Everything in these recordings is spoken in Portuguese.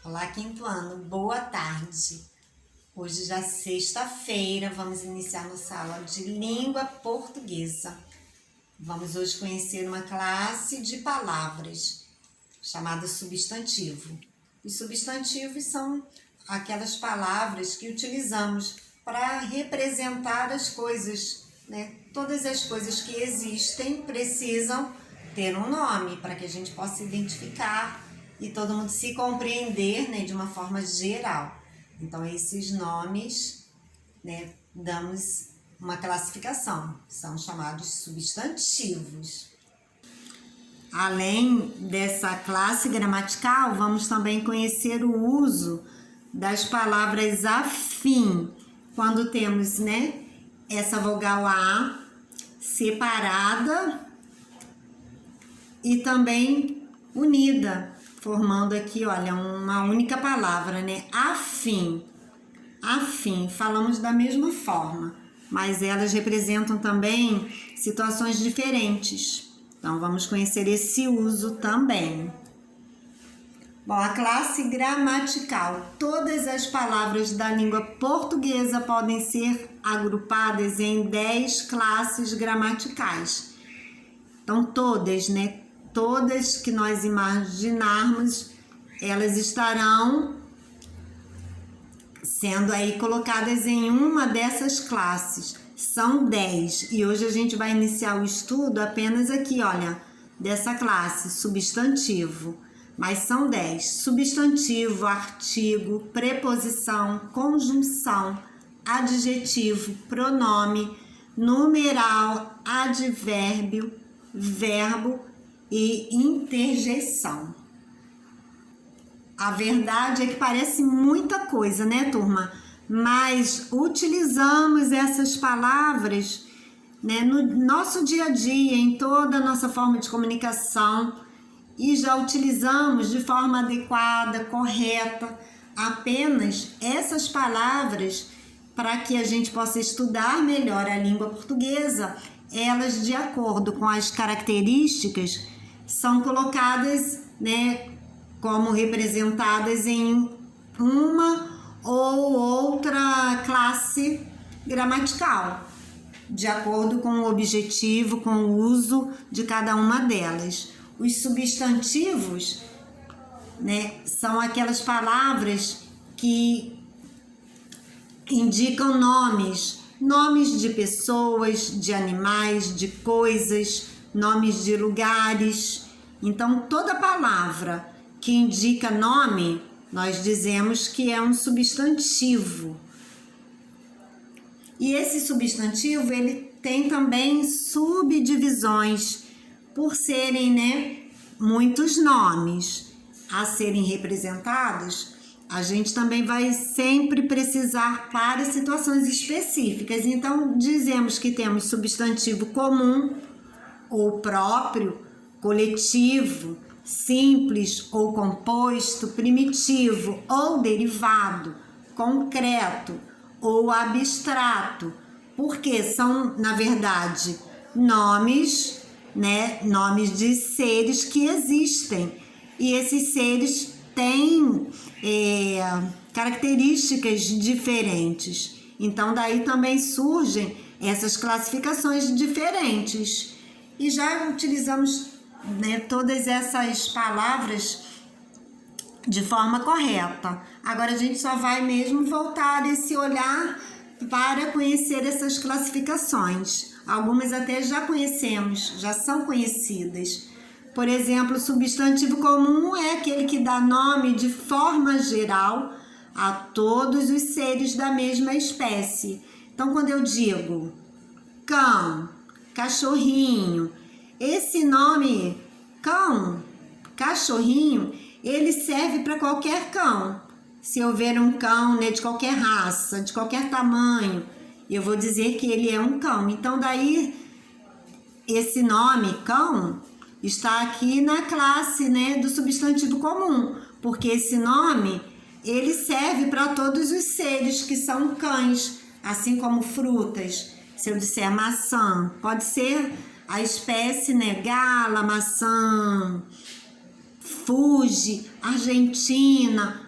Olá, quinto ano, boa tarde. Hoje já é sexta-feira, vamos iniciar nossa aula de língua portuguesa. Vamos hoje conhecer uma classe de palavras chamada substantivo. Os substantivos são aquelas palavras que utilizamos para representar as coisas, né? Todas as coisas que existem precisam ter um nome para que a gente possa identificar e todo mundo se compreender, né, de uma forma geral. Então, esses nomes, né, damos uma classificação, são chamados substantivos. Além dessa classe gramatical, vamos também conhecer o uso das palavras afim, quando temos, né, essa vogal A separada e também unida, formando aqui, olha, uma única palavra, né? Afim. Afim, falamos da mesma forma, mas elas representam também situações diferentes. Então, vamos conhecer esse uso também. Bom, a classe gramatical. Todas as palavras da língua portuguesa podem ser agrupadas em 10 classes gramaticais. Então, todas, né? Todas que nós imaginarmos, elas estarão sendo aí colocadas em uma dessas classes. São 10 e hoje a gente vai iniciar o estudo apenas aqui, olha, dessa classe, substantivo. Mas são 10. Substantivo, artigo, preposição, conjunção, adjetivo, pronome, numeral, advérbio, verbo e interjeição. A verdade é que parece muita coisa, né, turma? Mas utilizamos essas palavras, né, no nosso dia a dia, em toda a nossa forma de comunicação, e já utilizamos de forma adequada, correta, apenas essas palavras para que a gente possa estudar melhor a língua portuguesa. Elas, de acordo com as características, são colocadas, né, como representadas em uma ou outra classe gramatical, de acordo com o objetivo, com o uso de cada uma delas. Os substantivos, né, são aquelas palavras que indicam nomes de pessoas, de animais, de coisas, nomes de lugares. Então, toda palavra que indica nome, nós dizemos que é um substantivo. E esse substantivo, ele tem também subdivisões, por serem, né, muitos nomes a serem representados. A gente também vai sempre precisar para situações específicas. Então, dizemos que temos substantivo comum ou próprio, coletivo, simples ou composto, primitivo ou derivado, concreto ou abstrato, porque são, na verdade, nomes, né, nomes de seres que existem. E esses seres têm características diferentes. Então, daí também surgem essas classificações diferentes. E já utilizamos, né, todas essas palavras de forma correta. Agora a gente só vai mesmo voltar esse olhar para conhecer essas classificações. Algumas até já conhecemos, já são conhecidas. Por exemplo, o substantivo comum é aquele que dá nome de forma geral a todos os seres da mesma espécie. Então, quando eu digo cão, cachorrinho, esse nome cão, cachorrinho, ele serve para qualquer cão. Se eu ver um cão, né, de qualquer raça, de qualquer tamanho, eu vou dizer que ele é um cão. Então, daí, esse nome, cão, está aqui na classe, né, do substantivo comum, porque esse nome, ele serve para todos os seres que são cães, assim como frutas. Se eu disser maçã, pode ser a espécie, né, gala, maçã, Fuji, Argentina,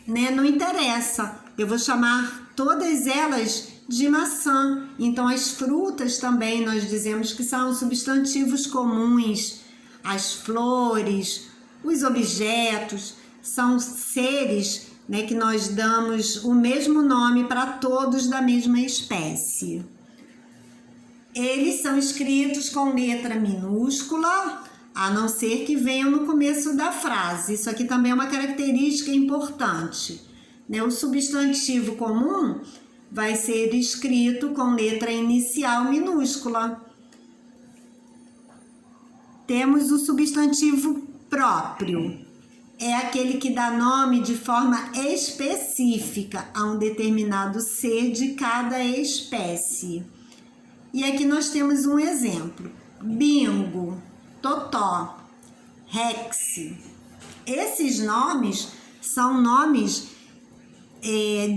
né, não interessa. Eu vou chamar todas elas de maçã. Então, as frutas também nós dizemos que são substantivos comuns. As flores, os objetos, são seres, né, que nós damos o mesmo nome para todos da mesma espécie. Eles são escritos com letra minúscula, a não ser que venham no começo da frase. Isso aqui também é uma característica importante, né? O substantivo comum vai ser escrito com letra inicial minúscula. Temos o substantivo próprio. É aquele que dá nome de forma específica a um determinado ser de cada espécie. E aqui nós temos um exemplo: bingo, totó, rex. Esses nomes são nomes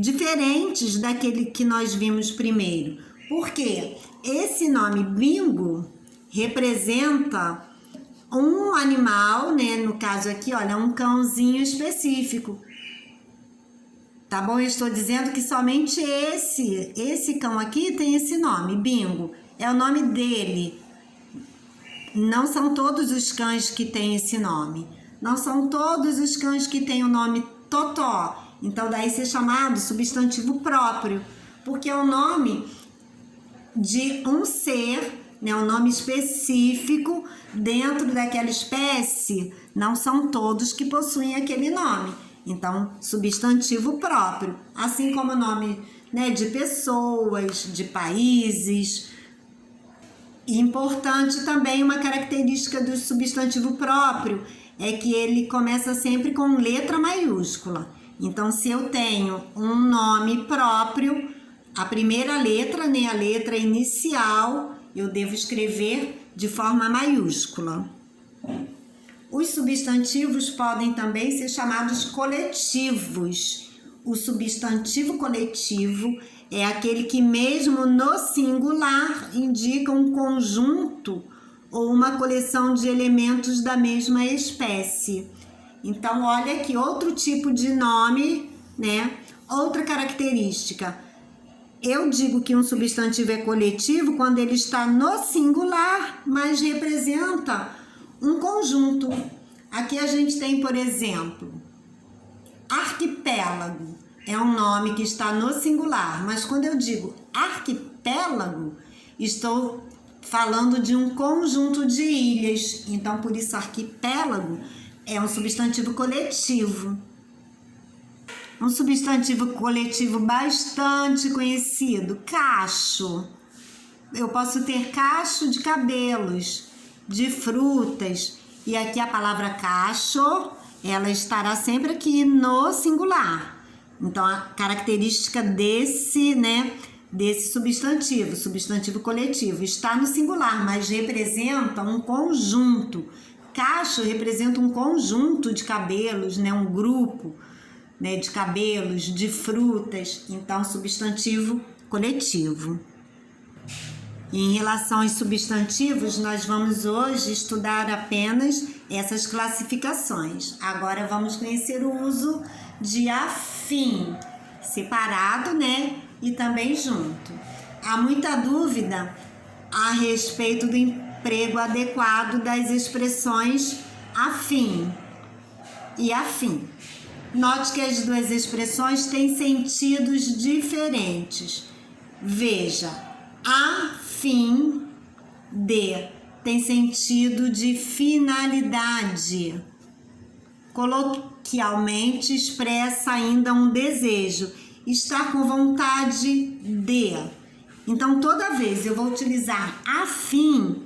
diferentes daquele que nós vimos primeiro. Porque esse nome bingo representa um animal, né? No caso aqui, olha, um cãozinho específico. Tá bom? Eu estou dizendo que somente esse cão aqui tem esse nome, bingo. É o nome dele. Não são todos os cães que têm esse nome. Não são todos os cães que têm o nome totó. Então, daí ser chamado substantivo próprio, porque é o nome de um ser, né, um nome específico dentro daquela espécie. Não são todos que possuem aquele nome. Então, substantivo próprio, assim como o nome, né, de pessoas, de países. E importante também, uma característica do substantivo próprio é que ele começa sempre com letra maiúscula. Então, se eu tenho um nome próprio, a primeira letra, né, a letra inicial, eu devo escrever de forma maiúscula. Os substantivos podem também ser chamados coletivos. O substantivo coletivo é aquele que, mesmo no singular, indica um conjunto ou uma coleção de elementos da mesma espécie. Então, olha aqui outro tipo de nome, né? Outra característica. Eu digo que um substantivo é coletivo quando ele está no singular, mas representa um conjunto. Aqui a gente tem, por exemplo, arquipélago. É um nome que está no singular, mas quando eu digo arquipélago, estou falando de um conjunto de ilhas. Então, por isso, arquipélago é um substantivo coletivo. Um substantivo coletivo bastante conhecido, cacho. Eu posso ter cacho de cabelos, de frutas. E aqui a palavra cacho, ela estará sempre aqui no singular. Então, a característica desse substantivo coletivo, está no singular, mas representa um conjunto. Cacho representa um conjunto de cabelos, né? Um grupo, né, de cabelos, de frutas. Então, substantivo coletivo. Em relação aos substantivos, nós vamos hoje estudar apenas essas classificações. Agora vamos conhecer o uso de afim, separado, né, e também junto. Há muita dúvida a respeito do emprego adequado das expressões afim e afim. Note que as duas expressões têm sentidos diferentes. Veja, a fim de tem sentido de finalidade. Coloquialmente expressa ainda um desejo, estar com vontade de. Então, toda vez eu vou utilizar a fim,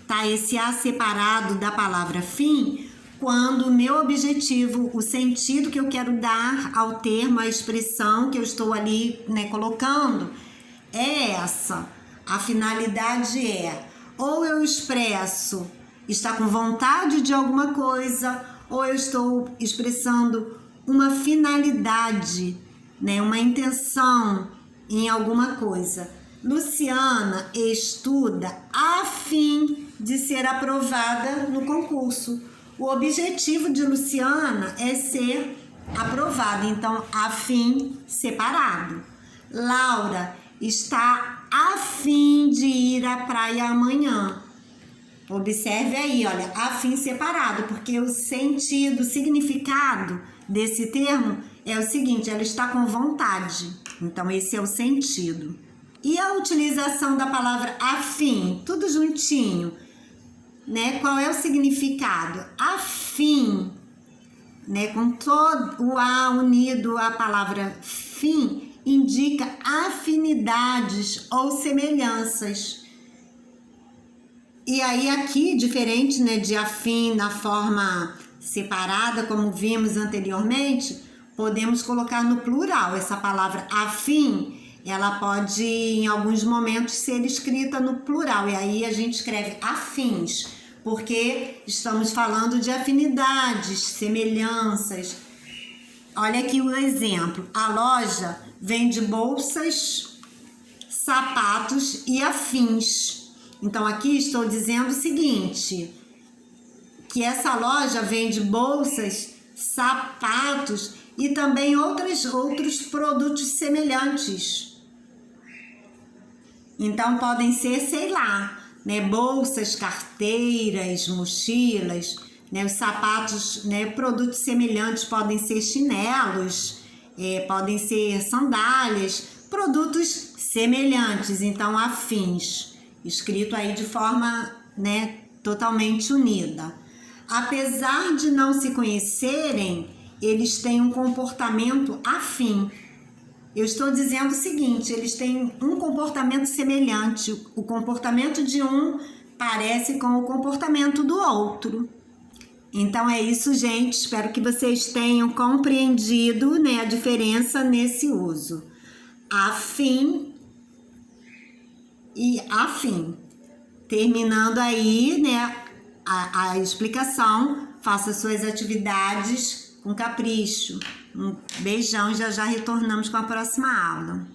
tá? Esse a separado da palavra fim, quando o meu objetivo, o sentido que eu quero dar ao termo, a expressão que eu estou ali, né, colocando, é essa. A finalidade é, ou eu expresso estar com vontade de alguma coisa, ou eu estou expressando uma finalidade, né, uma intenção em alguma coisa. Luciana estuda a fim de ser aprovada no concurso. O objetivo de Luciana é ser aprovado. Então, a fim, separado. Laura está a fim de ir à praia amanhã. Observe aí, olha, a fim separado, porque o sentido, o significado desse termo é o seguinte, ela está com vontade. Então, esse é o sentido. E a utilização da palavra a fim, tudo juntinho, né? Qual é o significado? A fim, né? Com todo o A unido à palavra fim, indica afinidades ou semelhanças. E aí aqui, diferente, né, de afim na forma separada, como vimos anteriormente, podemos colocar no plural. Essa palavra afim, ela pode, em alguns momentos, ser escrita no plural. E aí a gente escreve afins, porque estamos falando de afinidades, semelhanças. Olha aqui o exemplo. A loja vende bolsas, sapatos e afins. Então, aqui estou dizendo o seguinte, que essa loja vende bolsas, sapatos e também outros produtos semelhantes. Então, podem ser, sei lá, né, bolsas, carteiras, mochilas, né, os sapatos, né, produtos semelhantes podem ser chinelos, podem ser sandálias, produtos semelhantes, então afins. Escrito aí de forma, né, totalmente unida. Apesar de não se conhecerem, eles têm um comportamento afim. Eu estou dizendo o seguinte, eles têm um comportamento semelhante. O comportamento de um parece com o comportamento do outro. Então é isso, gente. Espero que vocês tenham compreendido, né, a diferença nesse uso. Afim e afim. Terminando aí, né, a explicação, faça suas atividades com capricho. Um beijão, já retornamos com a próxima aula.